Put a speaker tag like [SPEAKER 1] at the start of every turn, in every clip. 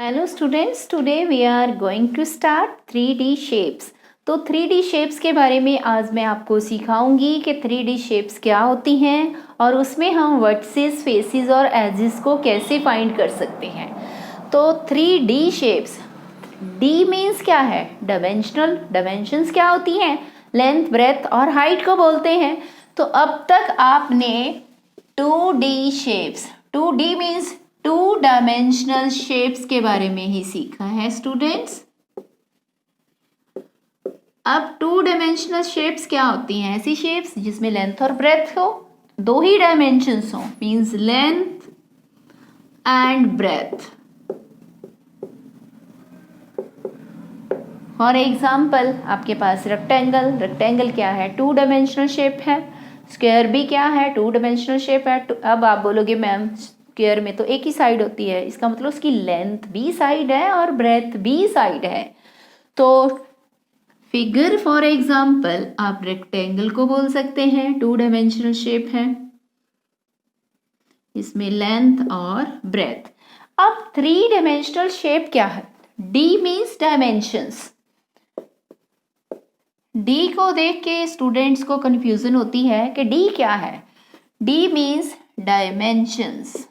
[SPEAKER 1] Hello students, today we are going to start 3D shapes. तो 3D shapes के बारे में आज मैं आपको सिखाऊंगी कि 3D शेप्स क्या होती हैं और उसमें हम वर्टिसेस, फेसेस और एजेस को कैसे फाइंड कर सकते हैं। तो 3D शेप्स, डी मीन्स क्या है? डायमेंशनल। डायमेंशंस क्या होती हैं? लेंथ, ब्रेथ और हाइट को बोलते हैं। तो अब तक आपने 2D shapes, 2D means two dimensional shapes के बारे में ही सीखा है स्टूडेंट्स। अब टू डायमेंशनल शेप्स क्या होती हैं? ऐसी शेप्स जिसमें लेंथ और ब्रेथ हो, दो ही डायमेंशंस हो, means length and breadth. For example आपके पास रेक्टेंगल, रेक्टेंगल क्या है? टू डायमेंशनल शेप है। स्क्वायर भी क्या है? टू डायमेंशनल शेप है। अब आप बोलोगे मैम स्क्वायर में तो एक ही साइड होती है, इसका मतलब उसकी लेंथ भी साइड है और ब्रेथ भी साइड है। तो फिगर फॉर एग्जाम्पल आप रेक्टेंगल को बोल सकते हैं, टू डायमेंशनल शेप है, इसमें लेंथ और ब्रेथ। अब थ्री डायमेंशनल शेप क्या है? D means dimensions. डी को देख के स्टूडेंट्स को कंफ्यूजन होती है कि डी क्या है। D means dimensions.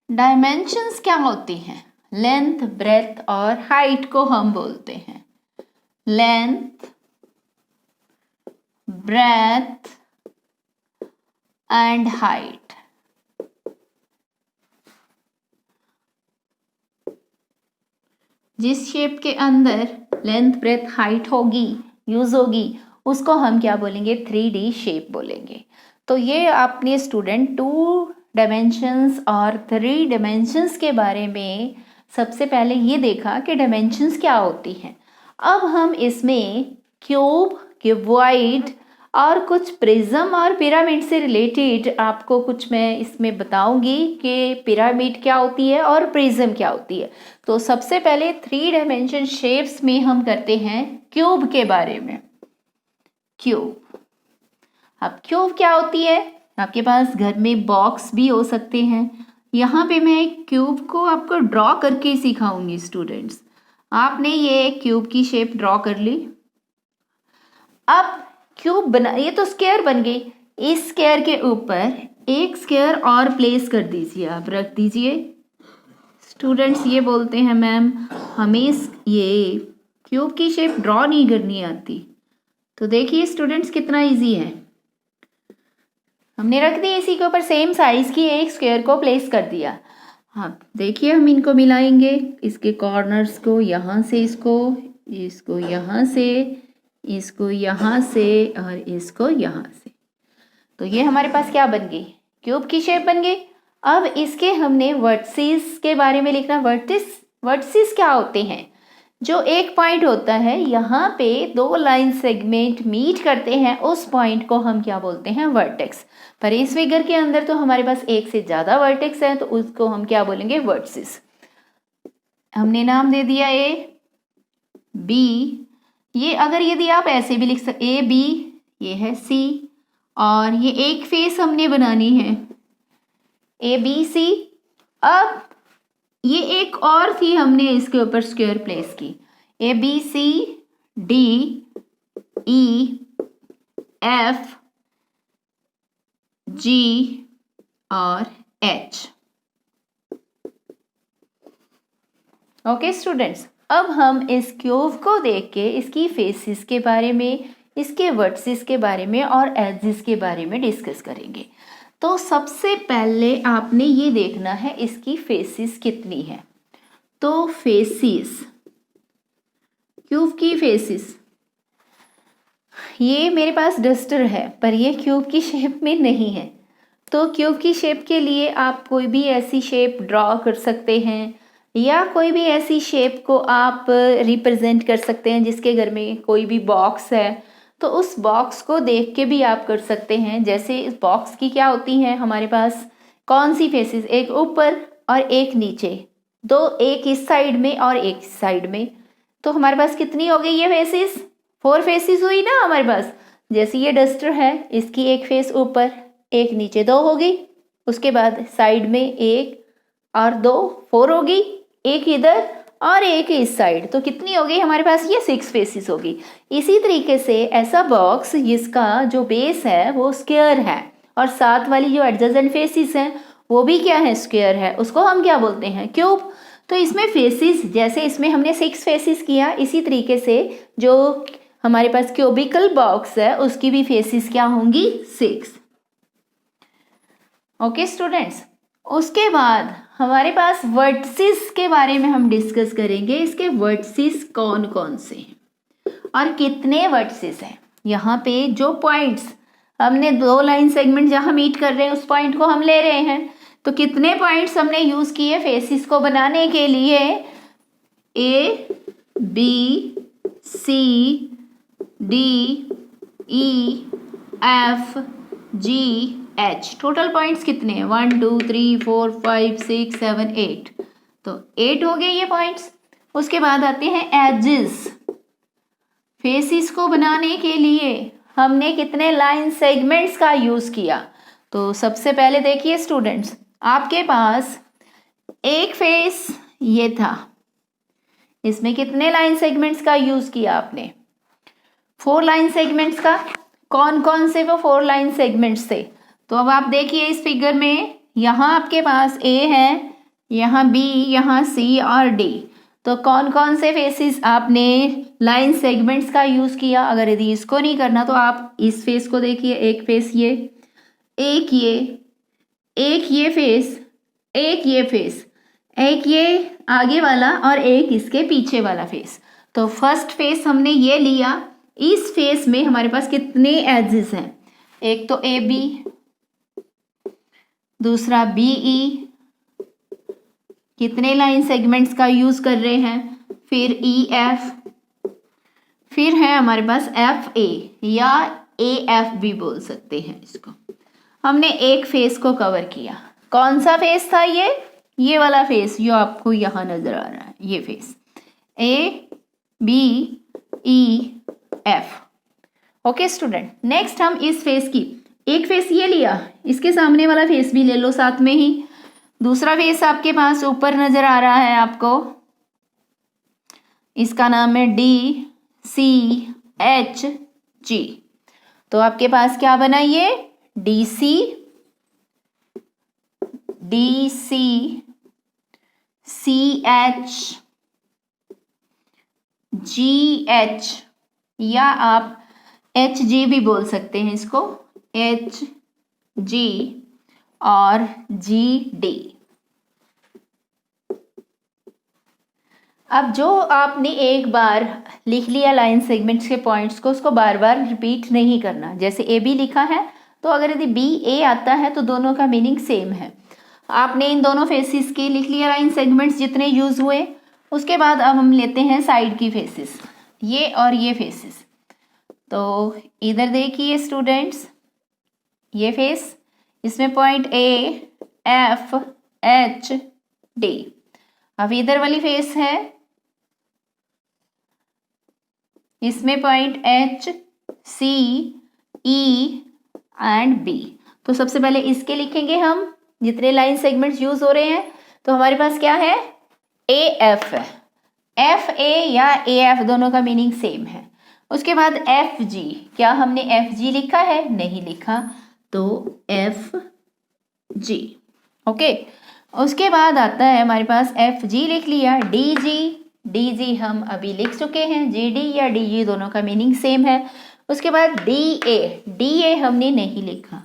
[SPEAKER 1] डायमेंशंस क्या होती हैं? लेंथ, ब्रेथ और हाइट को हम बोलते हैं। Length, breadth and height. जिस शेप के अंदर लेंथ, ब्रेथ, हाइट होगी, यूज होगी, उसको हम क्या बोलेंगे? 3D शेप बोलेंगे। तो ये आपने स्टूडेंट टू डायमेंशंस और थ्री डायमेंशंस के बारे में सबसे पहले ये देखा कि डायमेंशंस क्या होती हैं। अब हम इसमें क्यूब, क्यूबॉइड और कुछ प्रिज्म और पिरामिड से रिलेटेड आपको कुछ मैं इसमें बताऊंगी कि पिरामिड क्या होती है और प्रिज्म क्या होती है। तो सबसे पहले थ्री डायमेंशन शेप्स में हम करते हैं क्यूब के बारे में। क्यूब, अब क्यूब क्या होती है? आपके पास घर में बॉक्स भी हो सकते हैं। यहाँ पे मैं एक क्यूब को आपको ड्रॉ करके सिखाऊंगी स्टूडेंट्स। आपने ये क्यूब की शेप ड्रॉ कर ली। अब क्यूब बना, ये तो स्क्वायर बन गई। इस स्क्वायर के ऊपर एक स्क्वायर और प्लेस कर दीजिए, आप रख दीजिए। स्टूडेंट्स ये बोलते हैं मैम हमें ये क्यूब की शेप ड्रॉ नहीं करनी आती। तो देखिए स्टूडेंट्स कितना इजी है। हमने रख दी इसी के ऊपर सेम साइज की एक स्क्वायर को प्लेस कर दिया। हाँ देखिए हम इनको मिलाएंगे, इसके कॉर्नर्स को यहाँ से, इसको यहाँ से, इसको यहाँ से और इसको यहाँ से। तो ये हमारे पास क्या बन गई? क्यूब की शेप बन गई। अब इसके हमने वर्टिसेस के बारे में लिखना। वर्टिसेस क्या होते हैं? जो एक पॉइंट होता है, यहाँ पे दो लाइन सेगमेंट मीट करते हैं, उस पॉइंट को हम क्या बोलते हैं? वर्टेक्स। पर इस फिगर के अंदर तो हमारे पास एक से ज्यादा वर्टेक्स है, तो उसको हम क्या बोलेंगे? वर्टिसेस। हमने नाम दे दिया ए बी। ये अगर यदि आप ऐसे भी लिख सकते, ए बी, ये है सी, और ये एक फेस हमने बनानी है ए बी सी। अब ये एक और थी, हमने इसके ऊपर स्क्वायर प्लेस की, A B C D E F G और एच। ओके स्टूडेंट्स, अब हम इस क्यूब को देख के इसकी फेसेस के बारे में, इसके वर्टिसेस के बारे में और एजेस के बारे में डिस्कस करेंगे। तो सबसे पहले आपने ये देखना है इसकी फेसेस कितनी है। तो फेसेस, क्यूब की फेसेस, ये मेरे पास डस्टर है पर ये क्यूब की शेप में नहीं है। तो क्यूब की शेप के लिए आप कोई भी ऐसी शेप ड्रॉ कर सकते हैं, या कोई भी ऐसी शेप को आप रिप्रेजेंट कर सकते हैं। जिसके घर में कोई भी बॉक्स है तो उस बॉक्स को देख के भी आप कर सकते हैं। जैसे इस बॉक्स की क्या होती है हमारे पास, कौन सी फेसेस? एक ऊपर और एक नीचे, दो, एक इस साइड में और एक इस साइड में। तो हमारे पास कितनी हो गई ये फेसेस? 4 फेसेस हुई ना हमारे पास। जैसे ये डस्टर है, इसकी एक फेस ऊपर, एक नीचे, 2 हो गई। उसके बाद साइड में एक और 2 4 होगी, एक इधर और एक इस साइड, तो कितनी हो गई हमारे पास? ये 6 फेसिस होगी। इसी तरीके से ऐसा बॉक्स जिसका जो बेस है वो स्क्वायर है और साथ वाली जो एडजेसेंट फेसिस हैं वो भी क्या है? स्क्वायर है, उसको हम क्या बोलते हैं? क्यूब। तो इसमें फेसिस, जैसे इसमें हमने 6 फेसिस किया, इसी तरीके से जो हमारे पास क्यूबिकल बॉक्स है उसकी भी फेसिस क्या होंगी? 6। ओके स्टूडेंट्स, उसके बाद हमारे पास वर्टिसेस के बारे में हम डिस्कस करेंगे। इसके वर्टिसेस कौन कौन से हैं और कितने वर्टिसेस हैं। यहाँ पे जो पॉइंट्स हमने 2 लाइन सेगमेंट जहाँ मीट कर रहे हैं उस पॉइंट को हम ले रहे हैं, तो कितने पॉइंट्स हमने यूज किए फेसिस को बनाने के लिए? A B C D E F G H। Total points कितने हैं? 1 2 3 4 5 6 7 8। तो 8 हो गए ये पॉइंट्स। उसके बाद आते हैं एजेस। फेसिस को बनाने के लिए हमने कितने लाइन सेगमेंट्स का यूज किया? तो सबसे पहले देखिए स्टूडेंट्स, आपके पास एक फेस ये था, इसमें कितने लाइन सेगमेंट्स का यूज किया आपने? 4 लाइन सेगमेंट्स का। कौन कौन से वो 4 लाइन सेगमेंट्स थे? तो अब आप देखिए इस फिगर में, यहाँ आपके पास A है, यहाँ B, यहाँ C और D। तो कौन कौन से फेसिस आपने लाइन सेगमेंट्स का यूज किया? अगर यदि इसको नहीं करना तो आप इस फेस को देखिए, एक फेस ये, एक ये फेस, एक ये फेस, एक ये आगे वाला और एक इसके पीछे वाला फेस। तो फर्स्ट फेस हमने ये लिया। इस फेस में हमारे पास कितने एजेस हैं? एक तो AB, दूसरा BE, कितने लाइन सेगमेंट्स का यूज कर रहे हैं? फिर EF, फिर है हमारे पास FA या AF भी बोल सकते हैं इसको। हमने एक फेस को कवर किया। कौन सा फेस था ये वाला फेस जो आपको यहाँ नजर आ रहा है, ये face ABEF। Okay student, next हम इस फेस की, एक फेस ये लिया, इसके सामने वाला फेस भी ले लो साथ में ही। दूसरा फेस आपके पास ऊपर नजर आ रहा है आपको, इसका नाम है DCHG। तो आपके पास क्या बना? ये DCCHGH या आप HG भी बोल सकते हैं इसको, HG और GD। अब जो आपने एक बार लिख लिया लाइन सेगमेंट्स के पॉइंट्स को, उसको बार बार रिपीट नहीं करना। जैसे AB लिखा है तो अगर यदि BA आता है तो दोनों का मीनिंग सेम है। आपने इन दोनों फेसिस के लिख लिया लाइन सेगमेंट्स जितने यूज हुए। उसके बाद अब हम लेते हैं साइड की फेसिस, ये और ये फेसिस। तो इधर देखिए स्टूडेंट्स, ये फेस, इसमें point A F H D। अब इधर वाली फेस है, इसमें point H C E and B। तो सबसे पहले इसके लिखेंगे हम जितने लाइन सेगमेंट्स यूज हो रहे हैं। तो हमारे पास क्या है? AF है। FA या AF दोनों का मीनिंग सेम है। उसके बाद FG, क्या हमने FG लिखा है? नहीं लिखा, तो FG। ओके, उसके बाद आता है हमारे पास FG लिख लिया। DG हम अभी लिख चुके हैं। GD या DG दोनों का मीनिंग सेम है। उसके बाद DA हमने नहीं लिखा,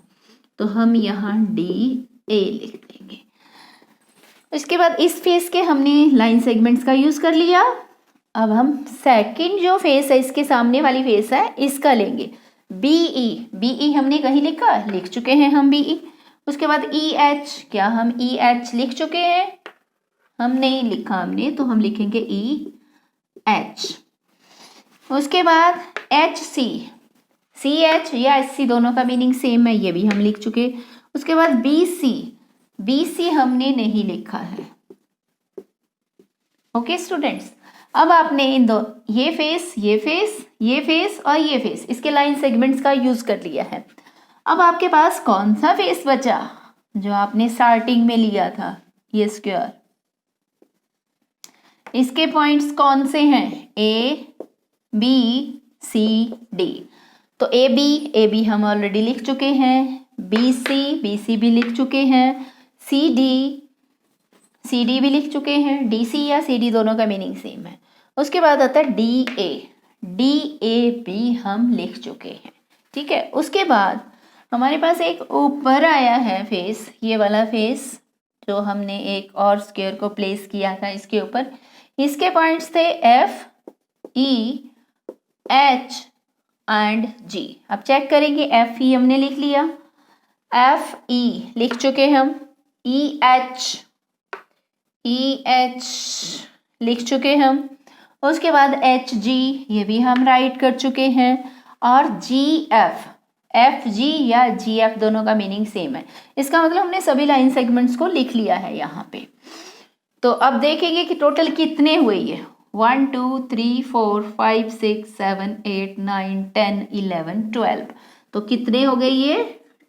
[SPEAKER 1] तो हम यहाँ DA लिख देंगे। उसके बाद इस फेस के हमने लाइन सेगमेंट्स का यूज कर लिया। अब हम सेकंड जो फेस है, इसके सामने वाली फेस है, इसका लेंगे। BE हमने कहीं लिखा? लिख चुके हैं हम BE। उसके बाद EH, क्या हम EH लिख चुके हैं? हम नहीं लिखा हमने, तो हम लिखेंगे EH। उसके बाद HC, CH या SC दोनों का मीनिंग सेम है, ये भी हम लिख चुके। उसके बाद BC हमने नहीं लिखा है। ओके स्टूडेंट्स, अब आपने इन दो, ये फेस और ये फेस, इसके लाइन सेगमेंट्स का यूज कर लिया है। अब आपके पास कौन सा फेस बचा जो आपने स्टार्टिंग में लिया था? ये स्क्वायर, इसके पॉइंट्स कौन से हैं? A B C D. तो ए बी हम ऑलरेडी लिख चुके हैं, बी सी भी लिख चुके हैं, सी डी भी लिख चुके हैं, डी सी या सी डी दोनों का मीनिंग सेम है। उसके बाद आता है डी ए भी हम लिख चुके हैं, ठीक है। उसके बाद हमारे पास एक ऊपर आया है फेस, ये वाला फेस जो हमने एक और स्क्वायर को प्लेस किया था इसके ऊपर। इसके पॉइंट्स थे एफ ई एच एंड जी। अब चेक करेंगे, एफ ई हमने लिख लिया, एफ ई लिख चुके हम, ई एच लिख चुके हम। उसके बाद एच जी ये भी हम राइट कर चुके हैं, और जी एफ जी या जी एफ दोनों का मीनिंग सेम है। इसका मतलब हमने सभी लाइन सेगमेंट्स को लिख लिया है यहाँ पे। तो अब देखेंगे कि टोटल कितने हुए ये, 1 2 3 4 5 6 7 8 9 10 11 12। तो कितने हो गए ये?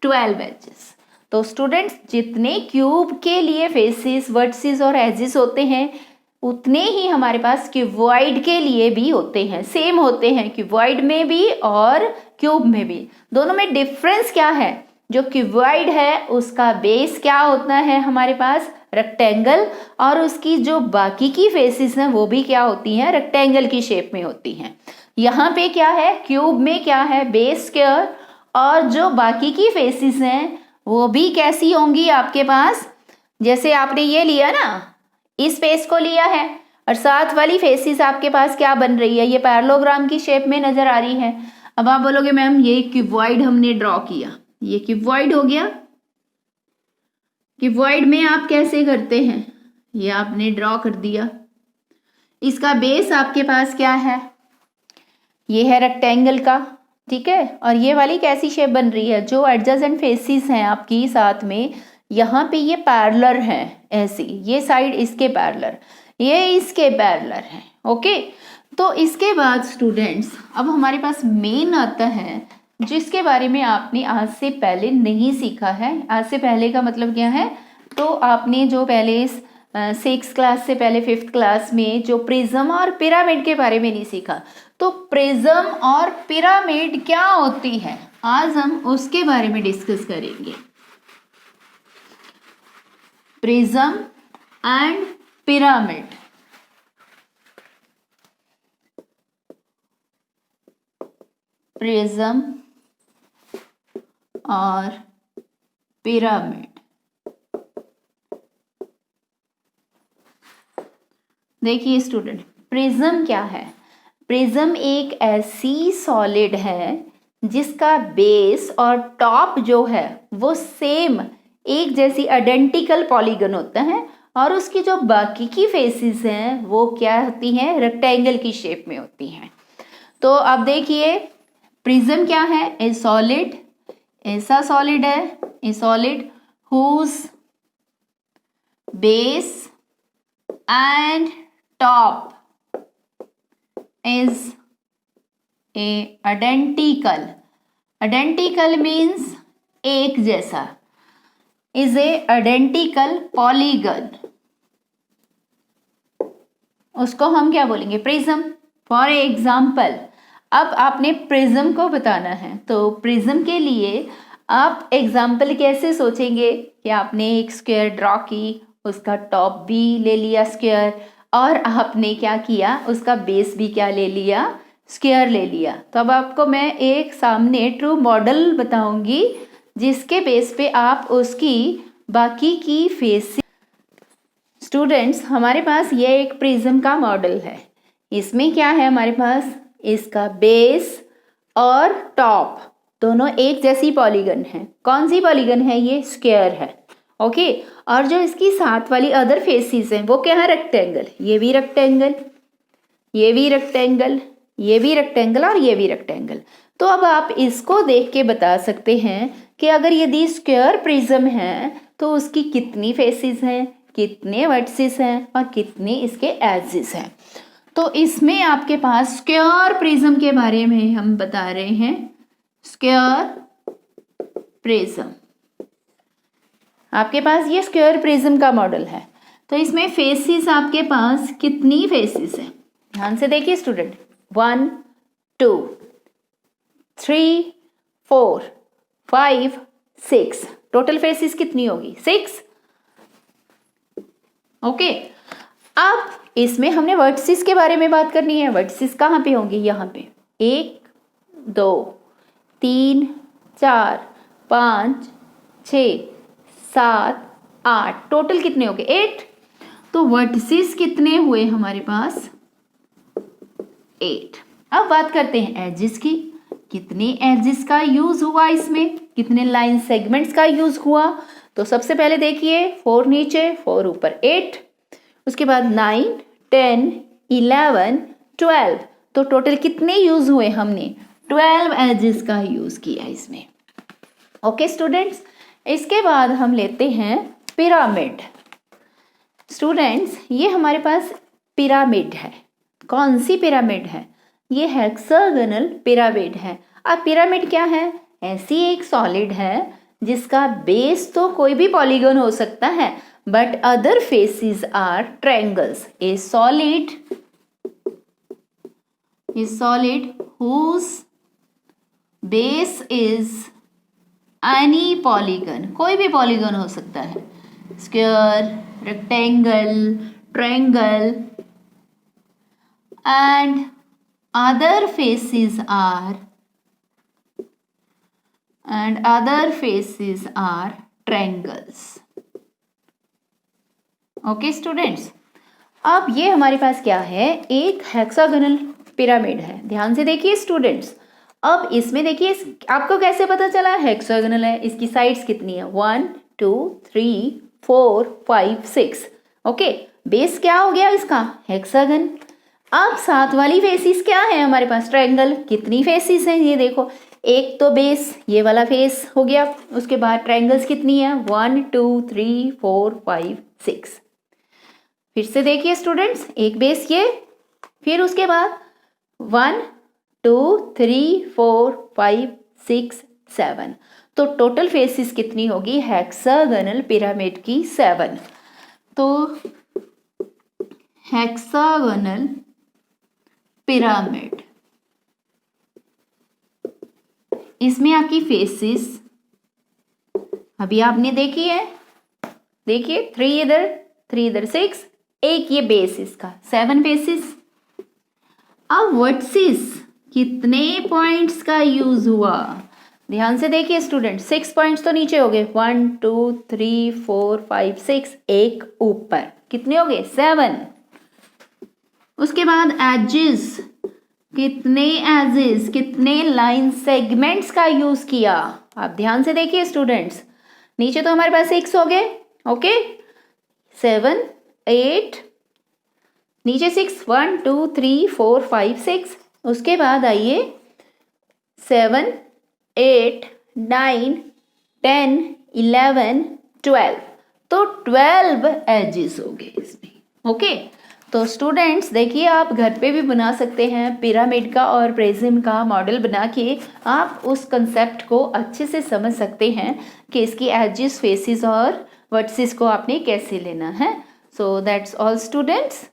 [SPEAKER 1] 12 एजेस। तो स्टूडेंट्स जितने क्यूब के लिए फेसेस, वर्टिसेस और एजेस होते हैं उतने ही हमारे पास क्यूबॉइड के लिए भी होते हैं, सेम होते हैं क्यूबॉइड में भी और क्यूब में भी। दोनों में डिफरेंस क्या है? जो क्यूबॉइड है उसका बेस क्या होता है हमारे पास? रेक्टेंगल, और उसकी जो बाकी की फेसेस हैं वो भी क्या होती हैं? रेक्टेंगल की शेप में होती हैं। यहाँ पे क्या है? क्यूब में क्या है? बेस स्क्वायर, और जो बाकी की फेसेस हैं वो भी कैसी होंगी आपके पास? जैसे आपने ये लिया ना, इस फेस को लिया है और साथ वाली फेसेस आपके पास क्या बन रही है? ये पैरेललोग्राम की शेप में नजर आ रही है। अब आप बोलोगे मैम ये क्यूबॉइड हमने ड्रॉ किया, ये क्यूबॉइड हो गया। क्यूबॉइड में आप कैसे करते हैं? ये आपने ड्रॉ कर दिया, इसका बेस आपके पास क्या है? ये है रेक्टेंगल का, ठीक है। और ये वाली कैसी शेप बन रही है? जो एडजेसेंट फेसेस हैं आपकी साथ में, यहाँ पे ये पैरेलल है ऐसी, ये साइड इसके पैरेलल, ये इसके पैरेलल है, ओके। तो इसके बाद स्टूडेंट्स अब हमारे पास मेन आता है जिसके बारे में आपने आज से पहले नहीं सीखा है। आज से पहले का मतलब क्या है? तो आपने जो पहले 6th क्लास से पहले 5th क्लास में जो प्रिज्म और पिरामिड के बारे में नहीं सीखा, तो प्रिज्म और पिरामिड क्या होती है आज हम उसके बारे में डिस्कस करेंगे। प्रिज्म एंड पिरामिड, प्रिज्म और पिरामिड। देखिए स्टूडेंट, प्रिज्म क्या है? प्रिज्म एक ऐसी सॉलिड है जिसका बेस और टॉप जो है वो सेम एक जैसी आइडेंटिकल पॉलीगन होता है, और उसकी जो बाकी की फेसेस हैं वो क्या होती हैं? रेक्टेंगल की शेप में होती हैं। तो अब देखिए प्रिज्म क्या है? ए सॉलिड, ऐसा सॉलिड है, a solid whose base and top is a identical means एक जैसा, is a identical polygon, उसको हम क्या बोलेंगे? प्रिज्म। फॉर एग्जाम्पल अब आपने प्रिज्म को बताना है, तो प्रिज्म के लिए आप एग्जाम्पल कैसे सोचेंगे कि आपने एक स्क्वायर ड्रॉ की, उसका टॉप भी ले लिया स्क्वायर, और आपने क्या किया? उसका बेस भी क्या ले लिया? स्क्वायर ले लिया। तो अब आपको मैं एक सामने ट्रू मॉडल बताऊंगी जिसके बेस पे आप उसकी बाकी की फेस। स्टूडेंट्स हमारे पास ये एक प्रिज्म का मॉडल है। इसमें क्या है हमारे पास? इसका बेस और टॉप दोनों एक जैसी पॉलीगन है। कौन सी पॉलीगन है? ये स्क्वायर है, ओके। और जो इसकी साथ वाली अदर फेसेस हैं वो क्या है? रेक्टेंगल। ये भी रेक्टेंगल, ये भी रेक्टेंगल, ये भी रेक्टेंगल और ये भी रेक्टेंगल। तो अब आप इसको देख के बता सकते हैं कि अगर यदि स्क्वायर प्रिज्म है तो उसकी कितनी फेसेस हैं, कितने वर्टिसेस हैं और कितने इसके एजेस हैं। तो इसमें आपके पास स्क्वायर प्रिज्म के बारे में हम बता रहे हैं। स्क्वायर प्रिज्म, आपके पास ये स्क्वायर प्रिज्म का मॉडल है। तो इसमें फेसिस आपके पास कितनी फेसिस है, ध्यान से देखिए स्टूडेंट। 1 2 3 4 5 6, टोटल फेसिस कितनी होगी 6। ओके, अब इसमें हमने वर्टिसिस के बारे में बात करनी है। वर्टिसिस कहाँ पे होंगे, यहाँ पे 1 2 3 4 5 6 7 8, टोटल कितने हो गए 8। तो वर्टिसिस कितने हुए हमारे पास 8। अब बात करते हैं एजेस की, कितने एजेस का यूज हुआ इसमें, कितने लाइन सेगमेंट्स का यूज हुआ। तो सबसे पहले देखिए 4 नीचे 4 ऊपर 8, उसके बाद 9 10 11 12, तो टोटल कितने यूज हुए, हमने 12 एजेस का यूज किया इसमें। ओके स्टूडेंट्स, इसके बाद हम लेते हैं पिरामिड। स्टूडेंट्स ये हमारे पास पिरामिड है, कौन सी पिरामिड है, ये हेक्सागोनल पिरामिड है। अब पिरामिड क्या है, ऐसी एक सॉलिड है जिसका बेस तो कोई भी पॉलीगन हो सकता है, but other faces are triangles. A solid whose base is any polygon, कोई भी पॉलीगन हो सकता है, square, rectangle, triangle, and other faces are triangles। Okay students, अब ये हमारे पास क्या है, एक हेक्सागोनल पिरामिड है। ध्यान से देखिए स्टूडेंट्स, अब इसमें देखिए आपको कैसे पता चला हेक्सागोनल है, इसकी साइड्स कितनी है 1 2 3 4 5 6। ओके, बेस क्या हो गया इसका हेक्सागन। अब साथ वाली फेसिस क्या है हमारे पास ट्रायंगल, कितनी फेसिस हैं ये देखो, एक तो बेस ये वाला फेस हो गया, उसके बाद ट्रायंगल्स कितनी है 1 2 3 4 5 6। फिर से देखिए स्टूडेंट्स, एक बेस ये, फिर उसके बाद 1 2 3 4 5 6 7, तो टोटल फेसिस कितनी होगी हेक्सागोनल पिरामिड की 7। तो हेक्सागोनल पिरामिड, इसमें आपकी फेसिस अभी आपने देखी है, देखिए 3 इधर 3 इधर 6, एक ये बेस इसका 7 फेसिस। अब वर्टिसिस कितने पॉइंट्स का यूज हुआ, ध्यान से देखिए स्टूडेंट, 6 पॉइंट्स तो नीचे हो गए 1 2 3 4 5 6, एक ऊपर कितने हो गए 7। उसके बाद एजेस, कितने एजेस, कितने लाइन सेगमेंट्स का यूज किया, आप ध्यान से देखिए स्टूडेंट्स, नीचे तो हमारे पास 6 हो गए, ओके 7 8, नीचे 6 1 2 3 4 5 6, उसके बाद आइए 7 8 9 10 11 12, तो 12 एजेस हो गए इसमें। ओके, तो स्टूडेंट्स देखिए आप घर पे भी बना सकते हैं पिरामिड का और प्रिज्म का मॉडल बना के, आप उस कंसेप्ट को अच्छे से समझ सकते हैं कि इसकी एजेस फेसिस और वर्टिसिस को आपने कैसे लेना है। So that's all students.